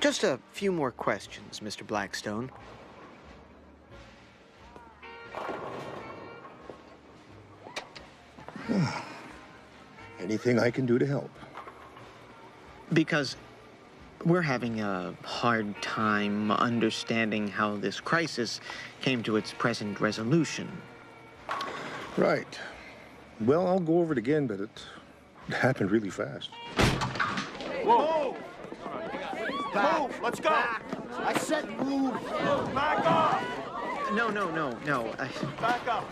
Just a few more questions, Mr. Blackstone. Anything I can do to help? Because we're having a hard time understanding how this crisis came to its present resolution. Right. Well, I'll go over it again, but it happened really fast. Whoa! Move! Let's go! Back. I said move. Back off! No. Back up!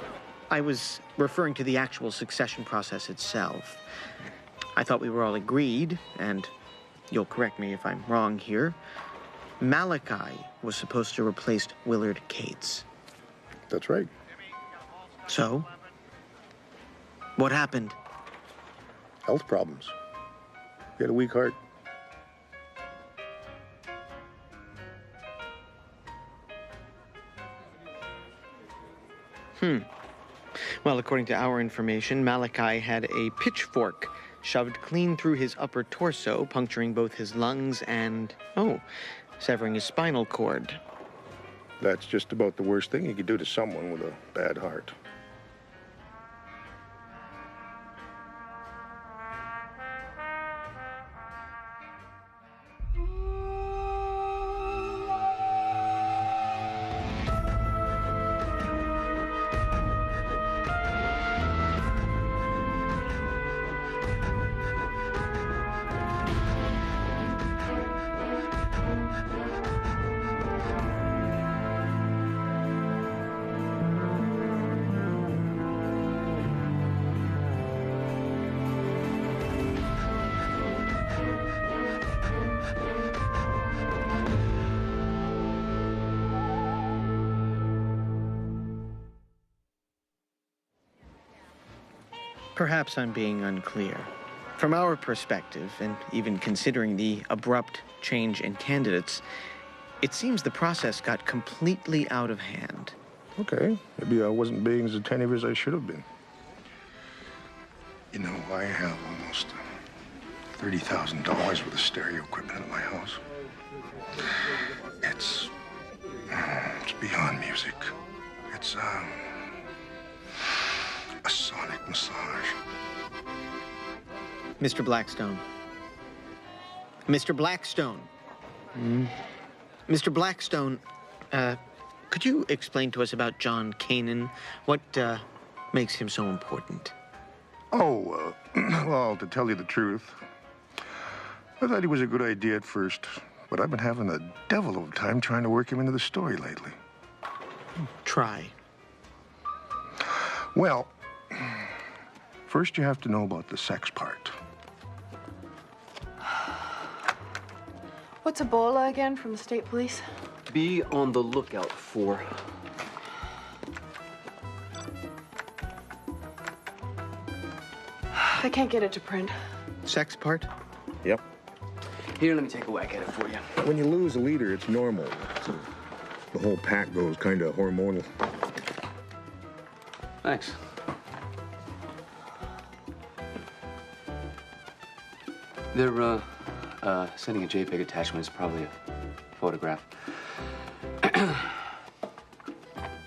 I was referring to the actual succession process itself. I thought we were all agreed, and you'll correct me if I'm wrong here, Malachi was supposed to replace Willard Cates. That's right. So, what happened? Health problems. He had a weak heart. Well, according to our information, Malachi had a pitchfork shoved clean through his upper torso, puncturing both his lungs and, severing his spinal cord. That's just about the worst thing you could do to someone with a bad heart. Perhaps I'm being unclear. From our perspective, and even considering the abrupt change in candidates, it seems the process got completely out of hand. Okay, maybe I wasn't being as attentive as I should have been. You know, I have almost $30,000 worth of stereo equipment at my house. It's beyond music. It's a sonic massage. Mr. Blackstone. Mr. Blackstone. Mr. Blackstone, could you explain to us about John Kanan? What makes him so important? Well, to tell you the truth, I thought he was a good idea at first, but I've been having a devil of a time trying to work him into the story lately. Try. Well, first you have to know about the sex part. What's Ebola again from the state police? Be on the lookout for. I can't get it to print. Sex part? Yep. Here, let me take a whack at it for you. When you lose a leader, it's normal. So the whole pack goes kind of hormonal. Thanks. They're, sending a JPEG attachment. It's probably a photograph.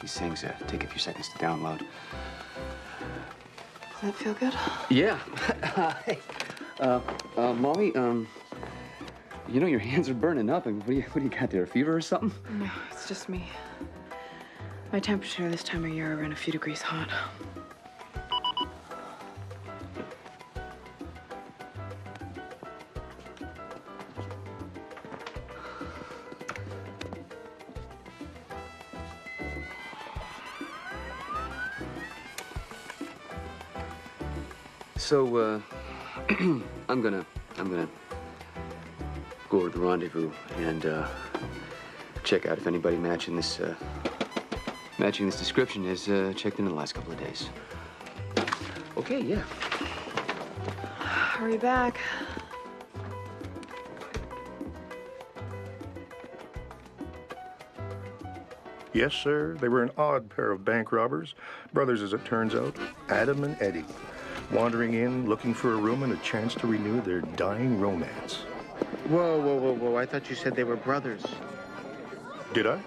These things take a few seconds to download. Does that feel good? Yeah. Hey, Molly, you know your hands are burning up. What do you got there, a fever or something? No, it's just me. My temperature this time of year around a few degrees hot. So, I'm gonna go over to the rendezvous and check out if anybody matching this description has checked in the last couple of days. Okay, yeah. Hurry back. Yes, sir. They were an odd pair of bank robbers. Brothers, as it turns out. Adam and Eddie. Wandering in, looking for a room and a chance to renew their dying romance. Whoa, whoa, whoa, whoa. I thought you said they were brothers. Did I?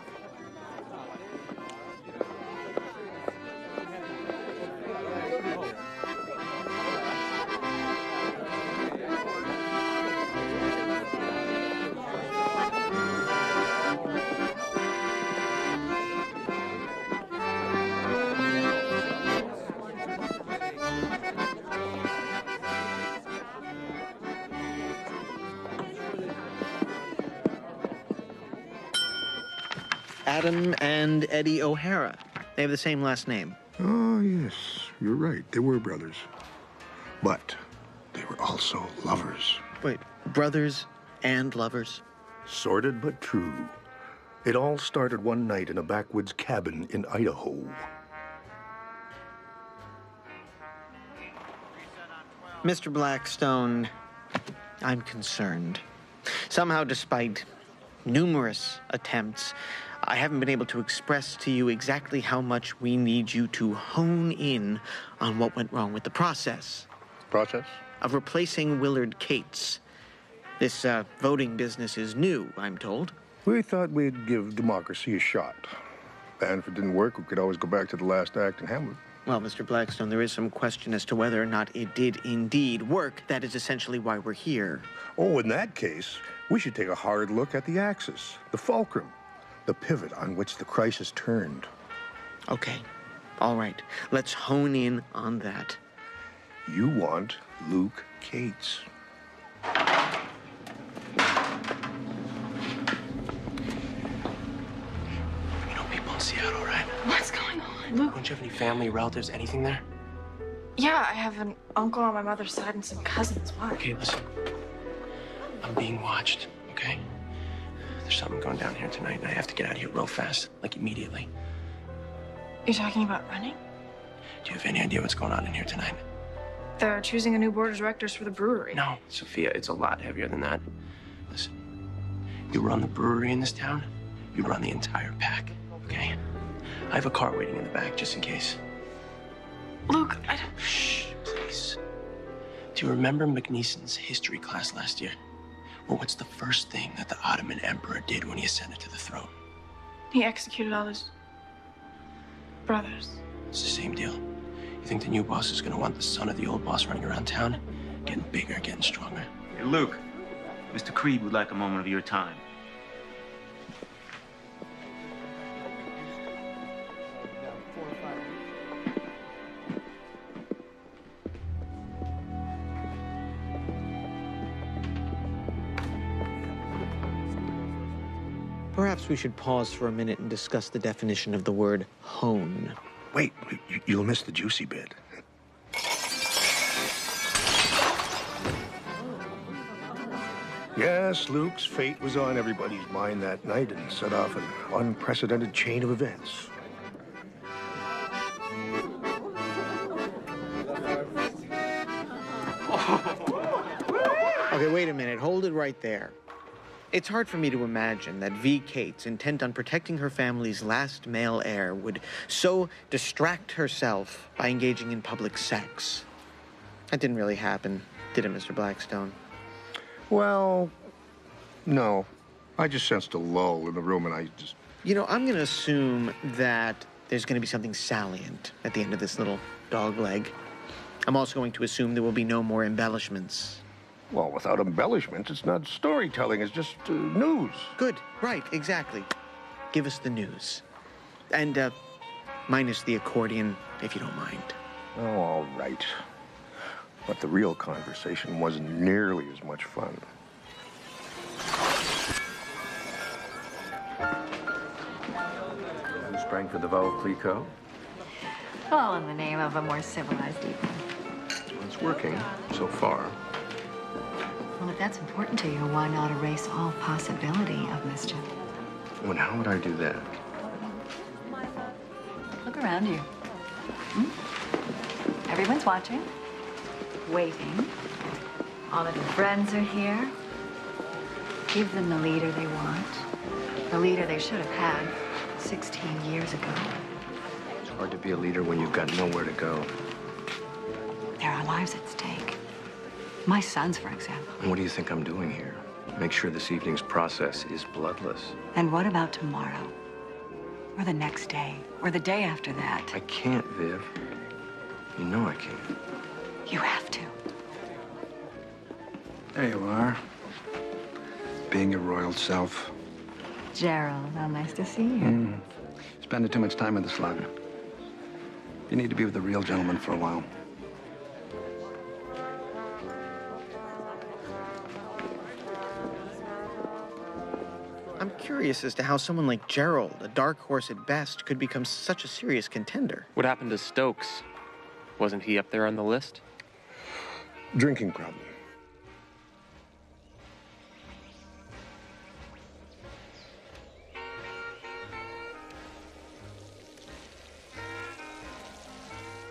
Adam and Eddie O'Hara. They have the same last name. Oh, yes, you're right. They were brothers. But they were also lovers. Wait, brothers and lovers? Sordid but true. It all started one night in a backwoods cabin in Idaho. Mr. Blackstone, I'm concerned. Somehow, despite numerous attempts, I haven't been able to express to you exactly how much we need you to hone in on what went wrong with the process. Process? Of replacing Willard Cates. This voting business is new, I'm told. We thought we'd give democracy a shot. And if it didn't work, we could always go back to the last act in Hamlet. Well, Mr. Blackstone, there is some question as to whether or not it did indeed work. That is essentially why we're here. Oh, in that case, we should take a hard look at the axis, the fulcrum, the pivot on which the crisis turned. Okay. All right. Let's hone in on that. You want Luke Cates. You know people in Seattle, right? What's going on? Luke. Don't you have any family, relatives, anything there? Yeah, I have an uncle on my mother's side and some cousins. Why? Okay, listen. I'm being watched, okay? There's something going down here tonight, and I have to get out of here real fast, like immediately. You're talking about running? Do you have any idea what's going on in here tonight? They're choosing a new board of directors for the brewery. No, Sophia, it's a lot heavier than that. Listen, you run the brewery in this town, you run the entire pack, okay? I have a car waiting in the back just in case. Luke, I don't... Shh, please. Do you remember McNeeson's history class last year? Well, what's the first thing that the Ottoman emperor did when he ascended to the throne? He executed all his brothers. It's the same deal. You think the new boss is gonna want the son of the old boss running around town? Getting bigger, getting stronger. Hey, Luke, Mr. Creed would like a moment of your time. Perhaps we should pause for a minute and discuss the definition of the word hone. Wait, you'll miss the juicy bit. Yes, Luke's fate was on everybody's mind that night and set off an unprecedented chain of events. Okay, wait a minute. Hold it right there. It's hard for me to imagine that V. Cates, intent on protecting her family's last male heir, would so distract herself by engaging in public sex. That didn't really happen, did it, Mr. Blackstone? Well, no. I just sensed a lull in the room and I just... You know, I'm going to assume that there's going to be something salient at the end of this little dog leg. I'm also going to assume there will be no more embellishments. Well, without embellishment, it's not storytelling, it's just news. Good, right, exactly. Give us the news. And, minus the accordion, if you don't mind. Oh, all right. But the real conversation wasn't nearly as much fun. You sprang for the Veuve Clicquot? All in the name of a more civilized evening. Well, it's working so far. Well, if that's important to you, why not erase all possibility of mischief? Well, and how would I do that? Look around you. Hmm? Everyone's watching, waiting. All of your friends are here. Give them the leader they want. The leader they should have had 16 years ago. It's hard to be a leader when you've got nowhere to go. There are lives at stake. My sons, for example. And what do you think I'm doing here? Make sure this evening's process is bloodless. And what about tomorrow? Or the next day? Or the day after that? I can't, Viv. You know I can't. You have to. There you are. Being your royal self. Gerald, how nice to see you. Spending too much time with the slug. You need to be with the real gentleman for a while. I'm curious as to how someone like Gerald, a dark horse at best, could become such a serious contender. What happened to Stokes? Wasn't he up there on the list? Drinking problem.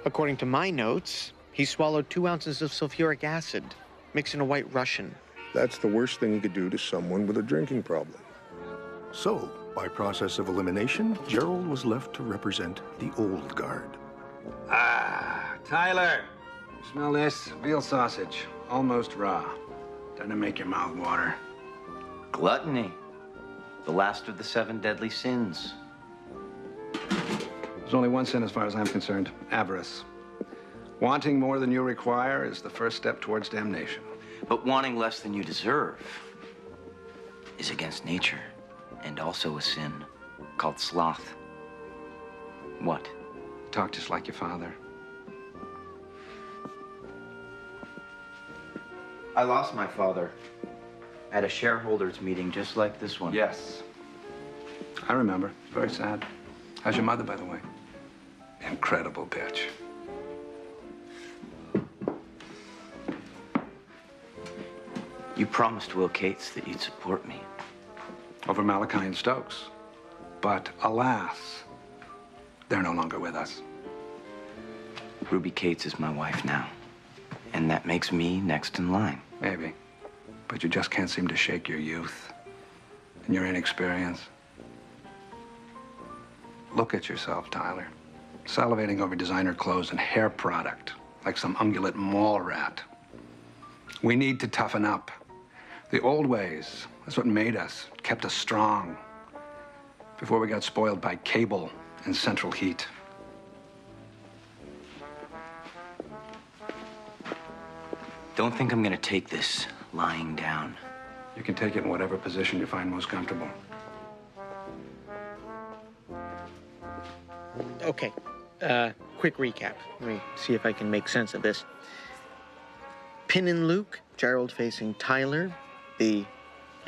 According to my notes, he swallowed 2 ounces of sulfuric acid, mixed in a White Russian. That's the worst thing you could do to someone with a drinking problem. So, by process of elimination, Gerald was left to represent the old guard. Ah, Tyler. Smell this? Veal sausage. Almost raw. Doesn't make your mouth water. Gluttony. The last of the 7 deadly sins. There's only one sin as far as I'm concerned. Avarice. Wanting more than you require is the first step towards damnation. But wanting less than you deserve is against nature. And also a sin called sloth. What? Talk just like your father. I lost my father at a shareholders meeting just like this one. Yes. I remember. It's very sad. How's your mother, by the way? Incredible bitch. You promised Will Cates that you'd support me. Over Malachi and Stokes. But alas, they're no longer with us. Ruby Cates is my wife now. And that makes me next in line. Maybe. But you just can't seem to shake your youth and your inexperience. Look at yourself, Tyler. Salivating over designer clothes and hair product like some ungulate mall rat. We need to toughen up. The old ways, that's what made us, kept us strong. Before we got spoiled by cable and central heat. Don't think I'm gonna take this lying down. You can take it in whatever position you find most comfortable. Okay, quick recap. Let me see if I can make sense of this. Pin and Luke, Gerald facing Tyler. The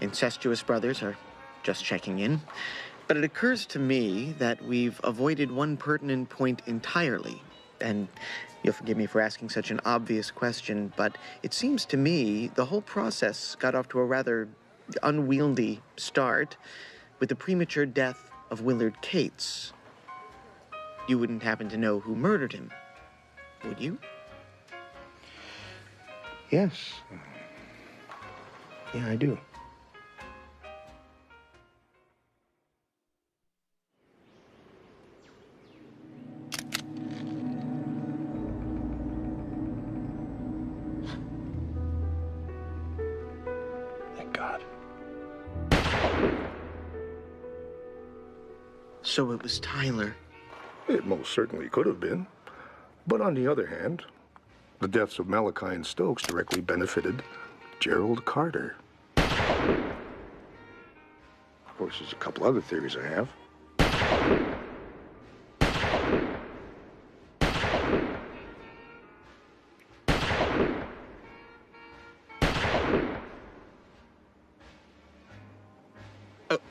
incestuous brothers are just checking in. But it occurs to me that we've avoided one pertinent point entirely. And you'll forgive me for asking such an obvious question, but it seems to me the whole process got off to a rather unwieldy start with the premature death of Willard Cates. You wouldn't happen to know who murdered him, would you? Yes. Yeah, I do. Thank God. So it was Tyler. It most certainly could have been. But on the other hand, the deaths of Malachi and Stokes directly benefited Gerald Carter. Of course, there's a couple other theories I have.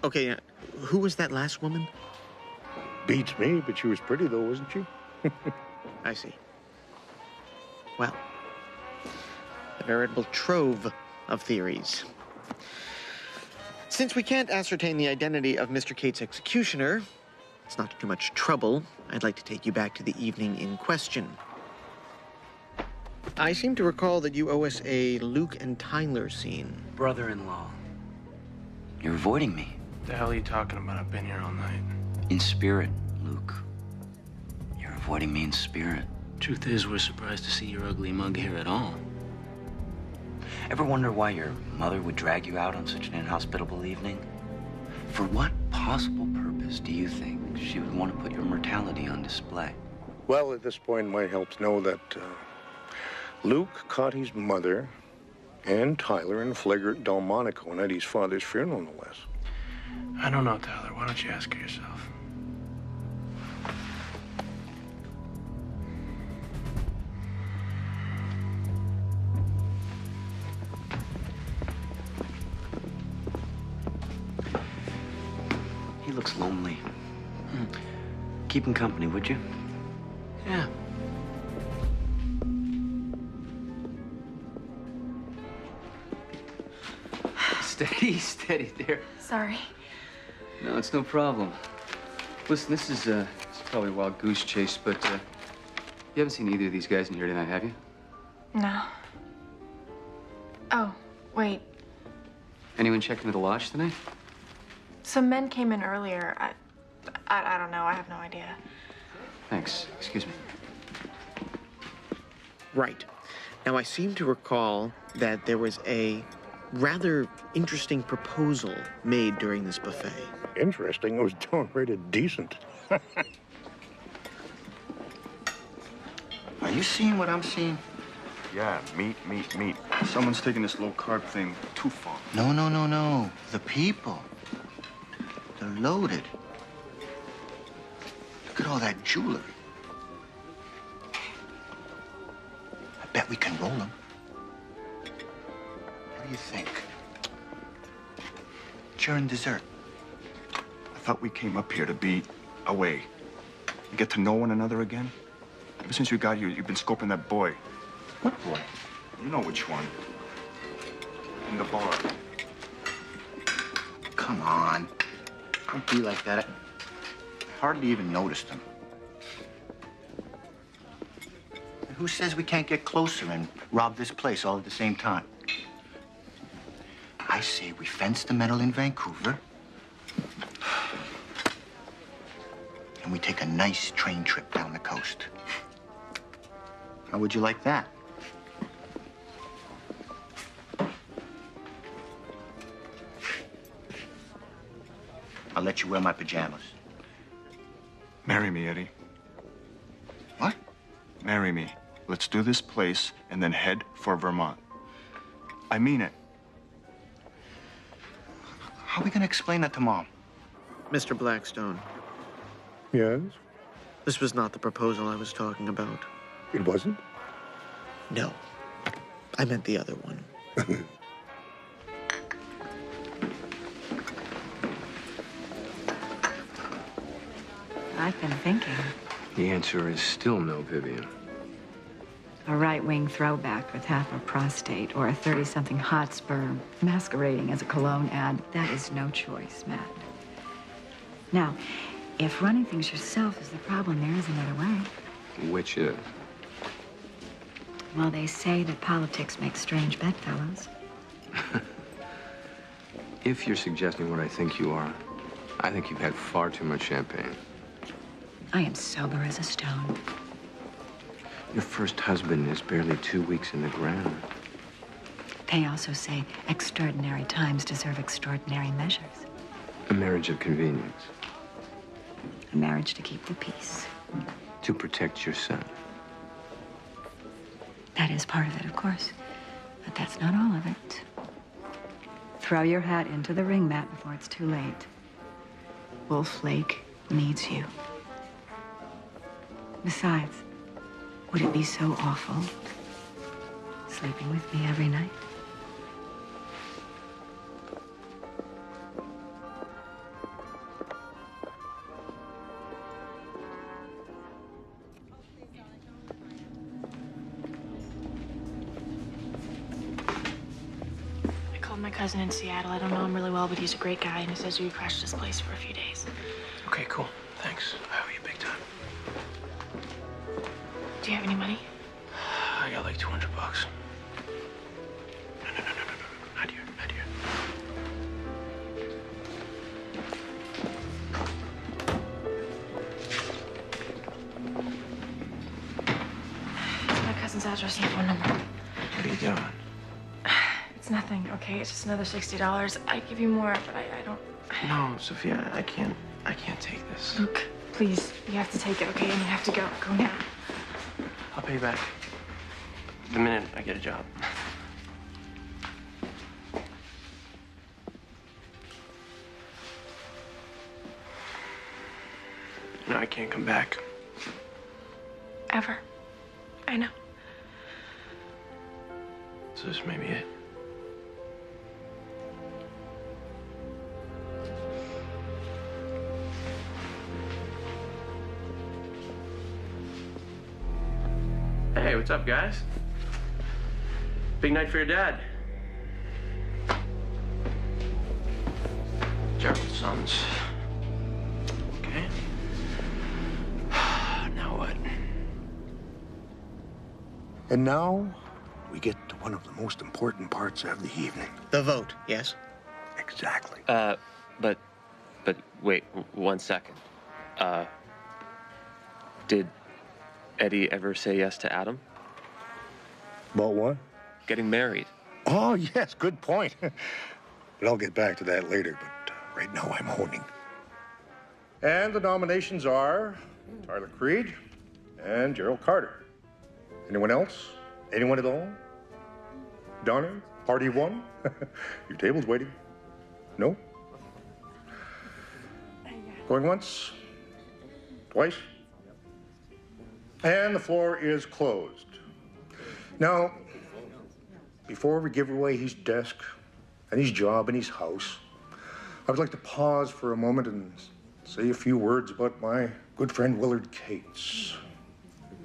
Okay, who was that last woman? Beats me, but she was pretty though, wasn't she? I see. Well, a veritable trove of theories. Since we can't ascertain the identity of Mr. Cates' executioner, it's not too much trouble, I'd like to take you back to the evening in question. I seem to recall that you owe us a Luke and Tyler scene. Brother-in-law. You're avoiding me. The hell are you talking about? I've been here all night. In spirit, Luke. You're avoiding me in spirit. Truth is, we're surprised to see your ugly mug here at all. Ever wonder why your mother would drag you out on such an inhospitable evening? For what possible purpose do you think she would want to put your mortality on display? Well, at this point, it might help to know that Luke caught his mother and Tyler in flagrant Delmonico at his father's funeral, no less. I don't know, Tyler. Why don't you ask her yourself? He looks lonely. Keep him company, would you? Yeah. Steady, steady there. Sorry. No, it's no problem. Listen, this is it's probably a wild goose chase, but you haven't seen either of these guys in here tonight, have you? No. Oh, wait. Anyone check into the lodge tonight? Some men came in earlier. I don't know. I have no idea. Thanks. Excuse me. Right. Now, I seem to recall that there was a rather interesting proposal made during this buffet. Interesting? It was downright decent. Are you seeing what I'm seeing? Yeah, meat. Someone's taking this low-carb thing too far. No. The people. They're loaded. Look at all that jewelry. I bet we can roll them. What do you think? During dessert. I thought we came up here to be away. And get to know one another again. Ever since you got here, you've been scoping that boy. What boy? You know which one. In the bar. Come on. Don't be like that. I hardly even noticed him. Who says we can't get closer and rob this place all at the same time? I say we fence the metal in Vancouver. And we take a nice train trip down the coast. How would you like that? I'll let you wear my pajamas. Marry me, Eddie. What? Marry me. Let's do this place and then head for Vermont. I mean it. How are we gonna explain that to Mom? Mr. Blackstone, Yes? this was not the proposal I was talking about. It wasn't? No. I meant the other one. I've been thinking. The answer is still no, Vivian. A right-wing throwback with half a prostate or a 30-something Hotspur masquerading as a cologne ad. That is no choice, Matt. Now, if running things yourself is the problem, there is another way. Which is? Well, they say that politics makes strange bedfellows. If you're suggesting what I think you are, I think you've had far too much champagne. I am sober as a stone. Your first husband is barely 2 weeks in the ground. They also say extraordinary times deserve extraordinary measures. A marriage of convenience. A marriage to keep the peace. To protect your son. That is part of it, of course. But that's not all of it. Throw your hat into the ring, Matt, before it's too late. Wolf Lake needs you. Besides, would it be so awful sleeping with me every night? I called my cousin in Seattle. I don't know him really well, but he's a great guy, and he says we crashed his place for a few days. Okay, cool. Thanks. I owe you big time. Do you have any money? I got like $200. No. Not here. It's my cousin's address and phone number. What are you doing? It's nothing, okay? It's just another $60. I'd give you more, but I don't... No, Sophia, I can't take this. Luke, please, you have to take it, okay? And you have to go. Go now. I'll pay you back the minute I get a job. No, I can't come back. Ever. I know. So this may be it. Hey, what's up, guys? Big night for your dad. Gerald's sons. Okay. Now what? And now, we get to one of the most important parts of the evening. The vote, yes? Exactly. But wait, 1 second. Did Eddie ever say yes to Adam? About what? Getting married. Oh, yes, good point. But I'll get back to that later, but right now I'm honing. And the nominations are Tyler Creed and Gerald Carter. Anyone else? Anyone at all? Donner? Party one? Your table's waiting. No? Going once? Twice? And the floor is closed. Now, before we give away his desk and his job and his house, I would like to pause for a moment and say a few words about my good friend Willard Cates,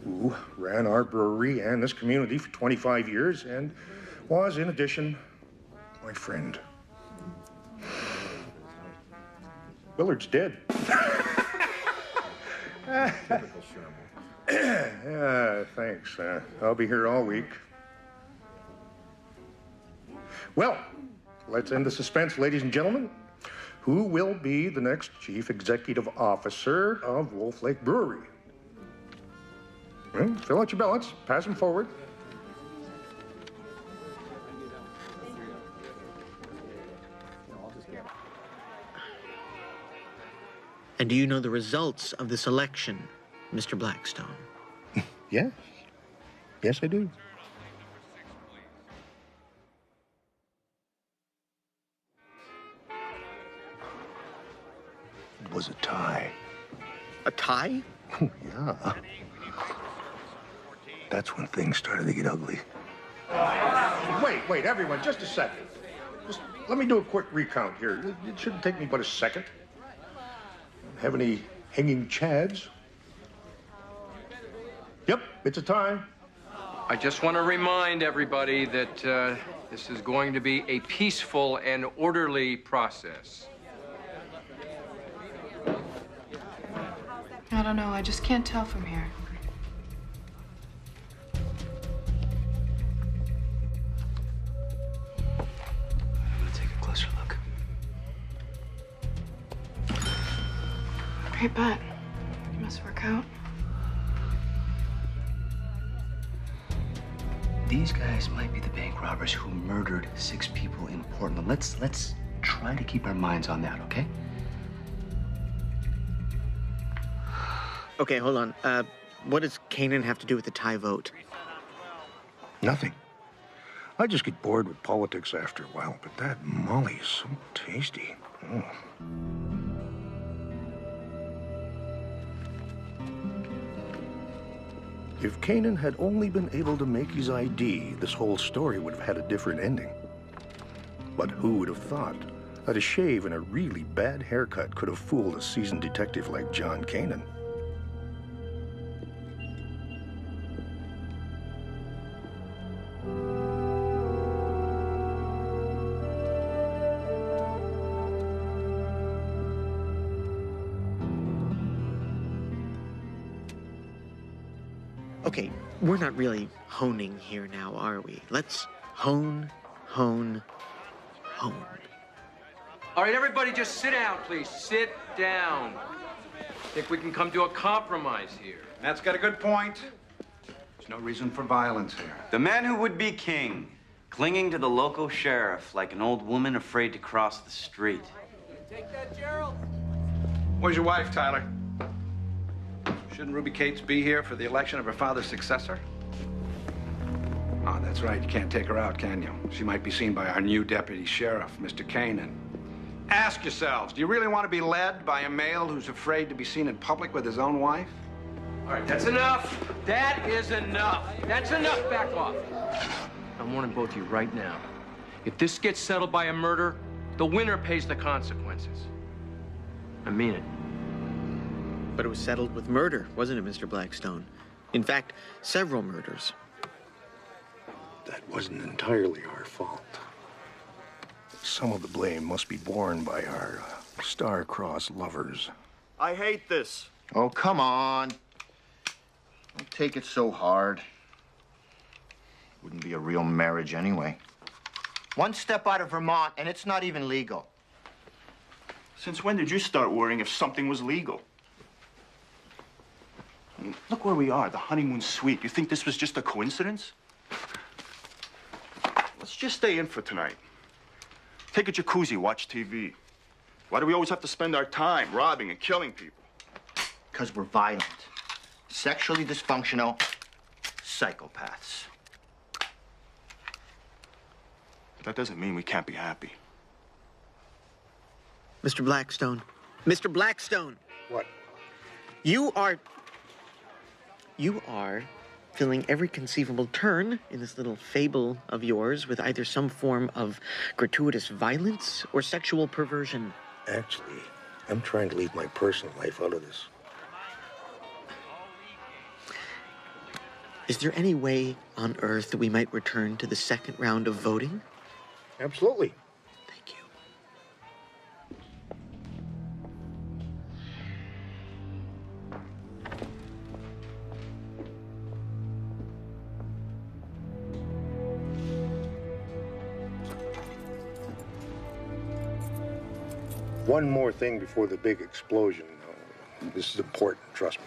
who ran our brewery and this community for 25 years and was, in addition, my friend. Willard's dead. Yeah, thanks. I'll be here all week. Well, let's end the suspense, ladies and gentlemen. Who will be the next chief executive officer of Wolf Lake Brewery? Well, fill out your ballots, pass them forward. And do you know the results of this election, Mr. Blackstone? Yes. Yes, I do. It was a tie. A tie? Yeah. That's when things started to get ugly. Wait, everyone, just a second. Just let me do a quick recount here. It shouldn't take me but a second. Have any hanging chads? Yep, it's a tie. I just want to remind everybody that this is going to be a peaceful and orderly process. I don't know. I just can't tell from here. Let's take a closer look. Great bet. You must work out. These guys might be the bank robbers who murdered 6 people in Portland. Let's try to keep our minds on that, okay? Okay, hold on. What does Kanan have to do with the tie vote? Nothing. I just get bored with politics after a while, but that Molly is so tasty. Oh. If Kanan had only been able to make his ID, this whole story would have had a different ending. But who would have thought that a shave and a really bad haircut could have fooled a seasoned detective like John Kanan? Okay, we're not really honing here now, are we? Let's hone. All right, everybody just sit down, please. Sit down. Think we can come to a compromise here. Matt's got a good point. There's no reason for violence here. The man who would be king Clinging to the local sheriff like an old woman afraid to cross the street. Take that, Gerald. Where's your wife, Tyler? Shouldn't Ruby Cates be here for the election of her father's successor? Oh, that's right. You can't take her out, can you? She might be seen by our new deputy sheriff, Mr. Kanan. Ask yourselves, do you really want to be led by a male who's afraid to be seen in public with his own wife? All right, that's enough. That is enough. That's enough. Back off. I'm warning both of you right now. If this gets settled by a murder, the winner pays the consequences. I mean it. But it was settled with murder, wasn't it, Mr. Blackstone? In fact, several murders. That wasn't entirely our fault. Some of the blame must be borne by our star-crossed lovers. I hate this. Oh, come on. Don't take it so hard. Wouldn't be a real marriage anyway. One step out of Vermont, and it's not even legal. Since when did you start worrying if something was legal? I mean, look where we are, the honeymoon suite. You think this was just a coincidence? Let's just stay in for tonight. Take a jacuzzi, watch TV. Why do we always have to spend our time robbing and killing people? Because we're violent, sexually dysfunctional psychopaths. That doesn't mean we can't be happy. Mr. Blackstone. Mr. Blackstone! What? You are filling every conceivable turn in this little fable of yours with either some form of gratuitous violence or sexual perversion. Actually, I'm trying to leave my personal life out of this. Is there any way on Earth that we might return to the second round of voting? Absolutely. Thank you. One more thing before the big explosion. This is important, trust me.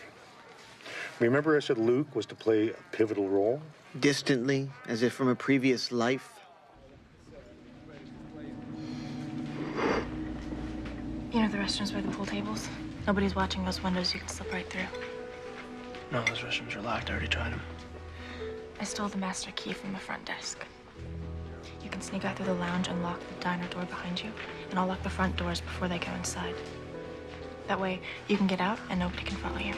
Remember I said Luke was to play a pivotal role? Distantly, as if from a previous life. You know the restrooms by the pool tables? Nobody's watching those windows. You can slip right through. No, those restrooms are locked. I already tried them. I stole the master key from the front desk. You can sneak out through the lounge and lock the diner door behind you, and I'll lock the front doors before they go inside. That way, you can get out and nobody can follow you.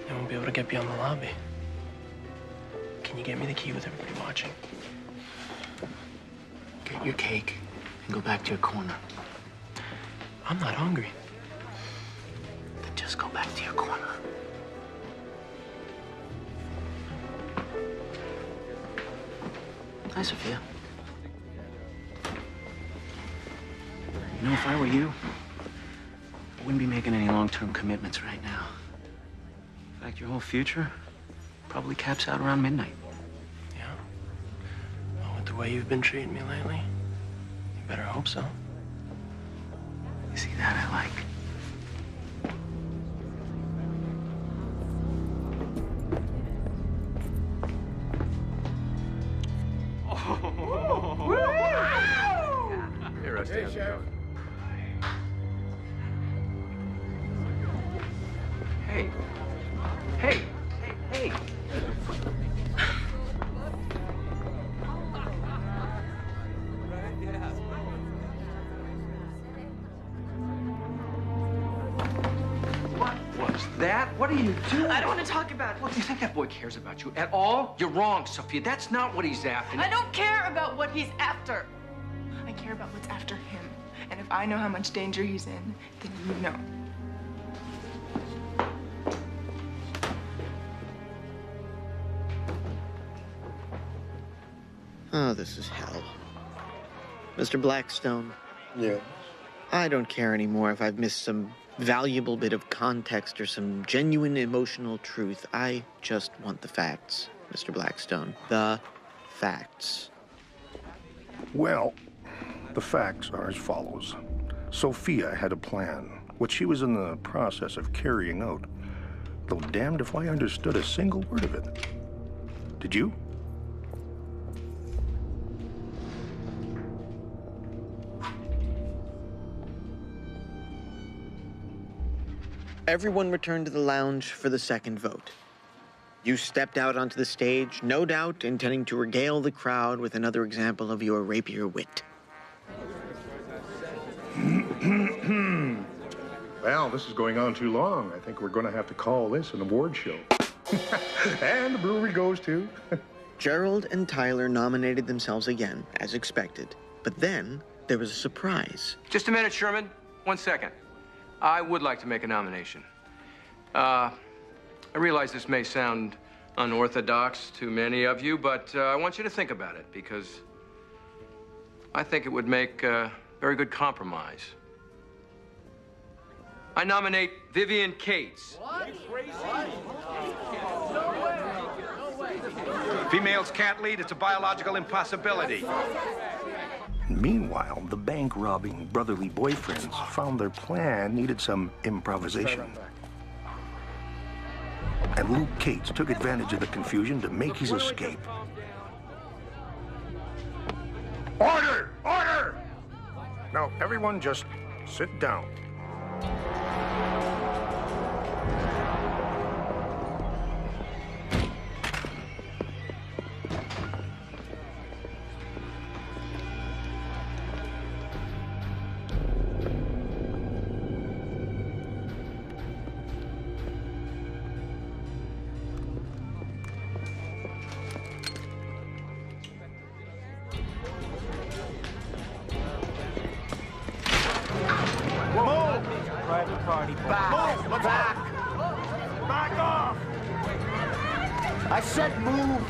I won't be able to get beyond the lobby. Can you get me the key with everybody watching? Get your cake and go back to your corner. I'm not hungry. Then just go back to your corner. Hi, Sophia. You know, if I were you, I wouldn't be making any long-term commitments right now. In fact, your whole future probably caps out around midnight. Yeah? Well, with the way you've been treating me lately, you better hope so. You see, that I like. Hey, Rusty. How's it going? Hey. Hey. Hey. What was that? What are you doing? I don't want to talk about it. What, do you think that boy cares about you at all? You're wrong, Sophia. That's not what he's after. I don't care about what he's after. I care about what's after him. And if I know how much danger he's in, then you know. Oh, this is hell. Mr. Blackstone. Yeah. I don't care anymore if I've missed some valuable bit of context or some genuine emotional truth. I just want the facts, Mr. Blackstone. The facts. Well, the facts are as follows. Sophia had a plan, which she was in the process of carrying out, though damned if I understood a single word of it. Did you? Everyone returned to the lounge for the second vote. You stepped out onto the stage, no doubt intending to regale the crowd with another example of your rapier wit. Well, this is going on too long. I think we're going to have to call this an award show. And the brewery goes to... Gerald and Tyler nominated themselves again, as expected. But then there was a surprise. Just a minute, Sherman. 1 second. I would like to make a nomination. I realize this may sound unorthodox to many of you, but I want you to think about it because I think it would make a very good compromise. I nominate Vivian Cates. What? Females can't lead. It's a biological impossibility. Meanwhile, the bank-robbing brotherly boyfriends found their plan needed some improvisation. And Luke Cates took advantage of the confusion to make his escape. Order! Order! Now, everyone just sit down. Back off! I said move!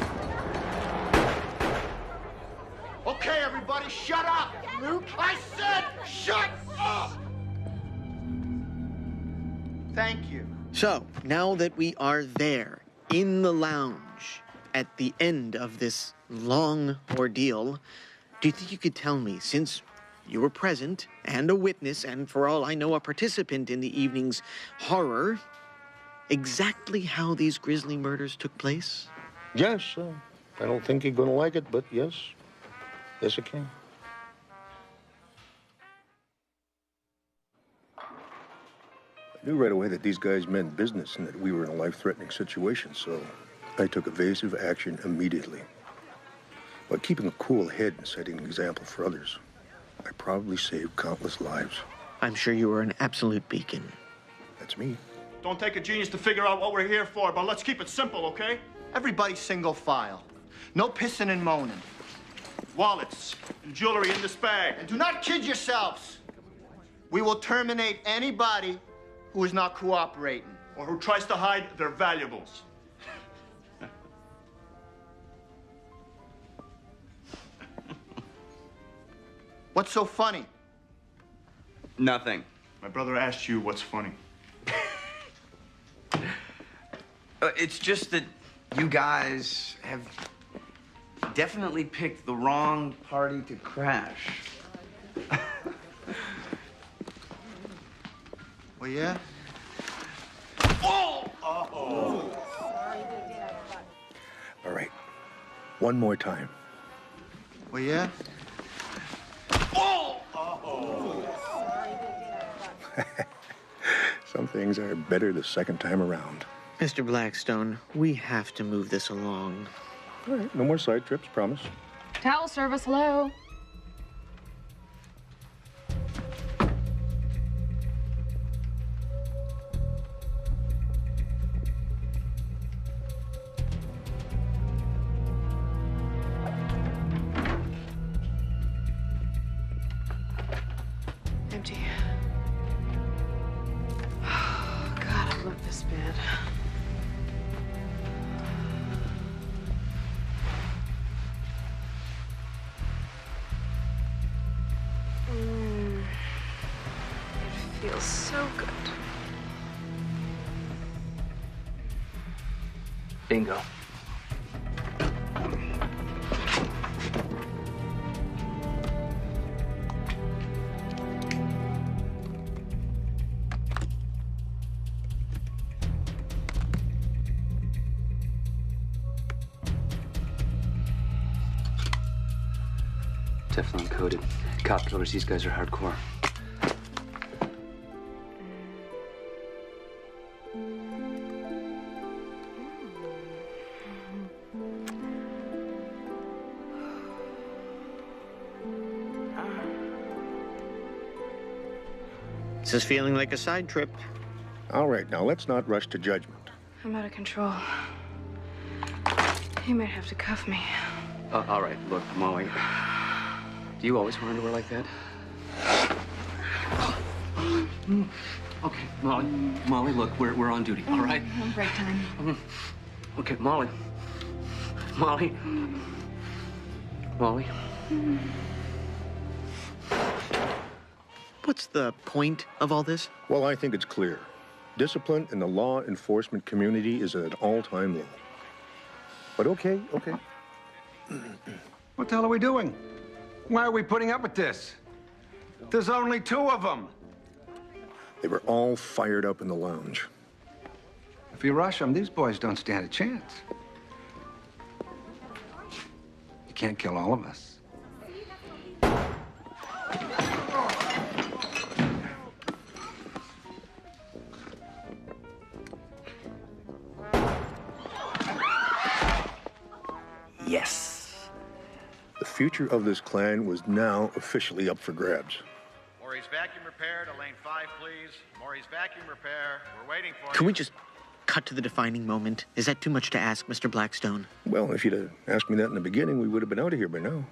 Okay, everybody, shut up! Luke, I said shut up! Thank you. So, now that we are there, in the lounge, at the end of this long ordeal, do you think you could tell me, since you were present and a witness, and for all I know, a participant in the evening's horror, exactly how these grisly murders took place? Yes, I don't think you're going to like it, but yes. Yes, I can. I knew right away that these guys meant business and that we were in a life-threatening situation, so I took evasive action immediately. While keeping a cool head and setting an example for others, I probably saved countless lives. I'm sure you were an absolute beacon. That's me. Don't take a genius to figure out what we're here for, but let's keep it simple, okay? Everybody single file. No pissing and moaning. Wallets and jewelry in this bag. And do not kid yourselves. We will terminate anybody who is not cooperating. Or who tries to hide their valuables. What's so funny? Nothing. My brother asked you what's funny. It's just that you guys have definitely picked the wrong party to crash. Well, yeah? Oh! All right. One more time. Well, yeah? Some things are better the second time around. Mr. Blackstone, we have to move this along. All right, no more side trips, promise. Towel service, hello. Empty. Oh, God, I love this bed. It feels so good. Bingo. Teflon coated. Cop killers, these guys are hardcore. This is feeling like a side trip. All right, now let's not rush to judgment. I'm out of control. You might have to cuff me. All right, look, Molly. Do you always want to her like that? Okay, Molly, look, we're on duty, all right? On break time. Okay, Molly. Molly. What's the point of all this? Well, I think it's clear. Discipline in the law enforcement community is at an all-time low. But okay. What the hell are we doing? Why are we putting up with this? There's only 2 of them. They were all fired up in the lounge. If you rush them, these boys don't stand a chance. You can't kill all of us. Yes. The future of this clan was now officially up for grabs. Maury's vacuum repair to lane 5, please. Maury's vacuum repair. We're waiting for Can you. we just cut to the defining moment? Is that too much to ask, Mr. Blackstone? Well, if you'd have asked me that in the beginning, we would have been out of here by now.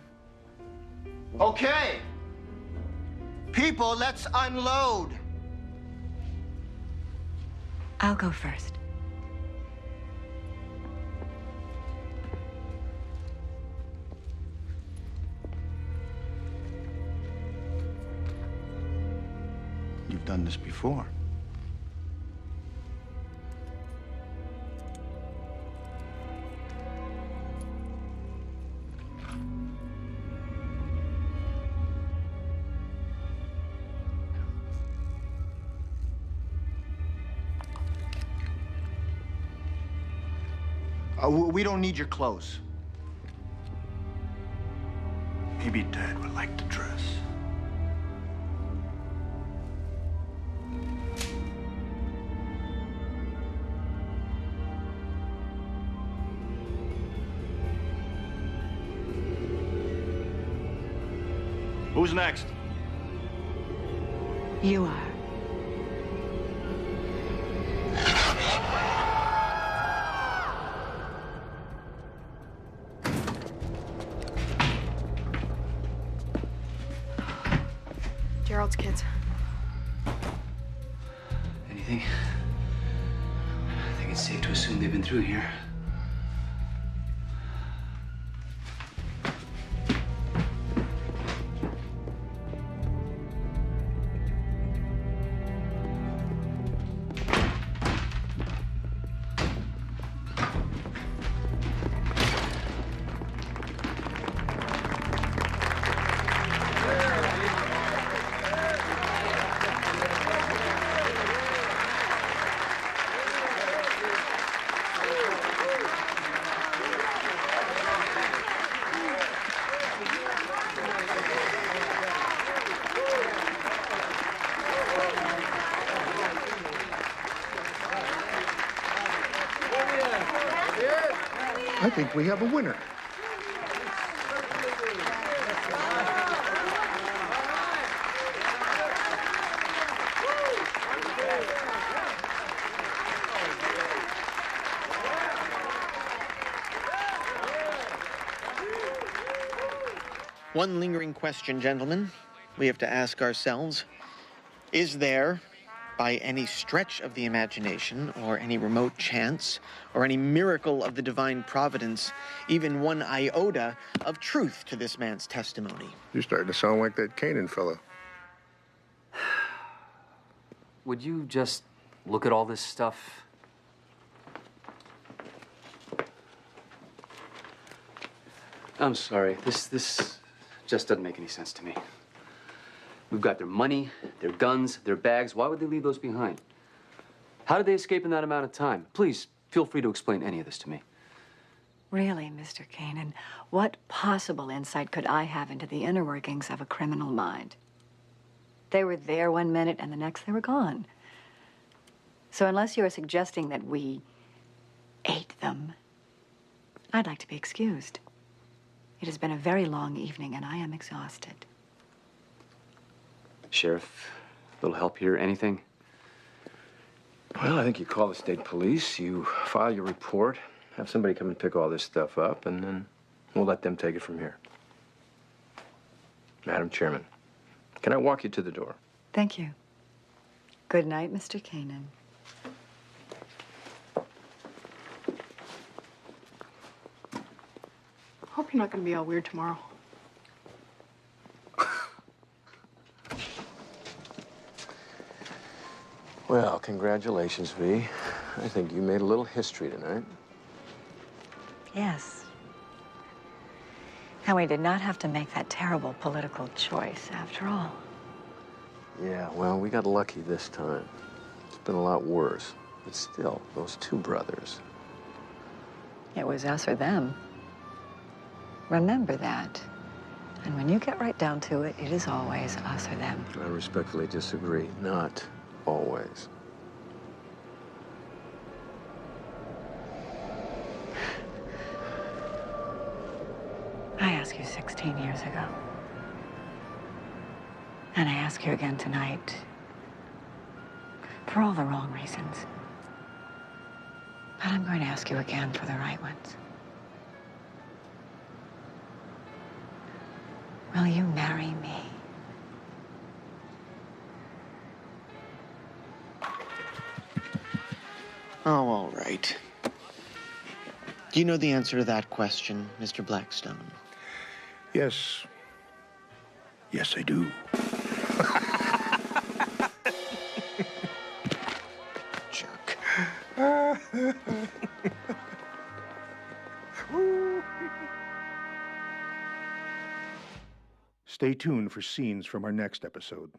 Okay. People, let's unload. I'll go first. You've done this before. We don't need your clothes. Maybe Dad would like to dress. Who's next? You are. Gerald's kids. Anything? I think it's safe to assume they've been through here. I think we have a winner. One lingering question, gentlemen, we have to ask ourselves. Is there, by any stretch of the imagination, or any remote chance, or any miracle of the divine providence, even one iota of truth to this man's testimony? You're starting to sound like that Kanan fella. Would you just look at all this stuff? I'm sorry. This just doesn't make any sense to me. We've got their money, their guns, their bags. Why would they leave those behind? How did they escape in that amount of time? Please, feel free to explain any of this to me. Really, Mr. Kanan, what possible insight could I have into the inner workings of a criminal mind? They were there one minute and the next they were gone. So unless you're suggesting that we ate them, I'd like to be excused. It has been a very long evening, and I am exhausted. Sheriff, a little help here? Anything? Well, I think you call the state police, you file your report, have somebody come and pick all this stuff up, and then we'll let them take it from here. Madam Chairman, can I walk you to the door? Thank you. Good night, Mr. Kanan. Hope you're not going to be all weird tomorrow. Well, congratulations, V. I think you made a little history tonight. Yes. And we did not have to make that terrible political choice, after all. Yeah, well, we got lucky this time. It's been a lot worse. But still, those two brothers. It was us or them. Remember that. And when you get right down to it, it is always us or them. I respectfully disagree. Not always. I asked you 16 years ago. And I ask you again tonight. For all the wrong reasons. But I'm going to ask you again for the right ones. Will you marry me? Oh, all right. Do you know the answer to that question, Mr. Blackstone? Yes. Yes, I do. Jerk. Stay tuned for scenes from our next episode.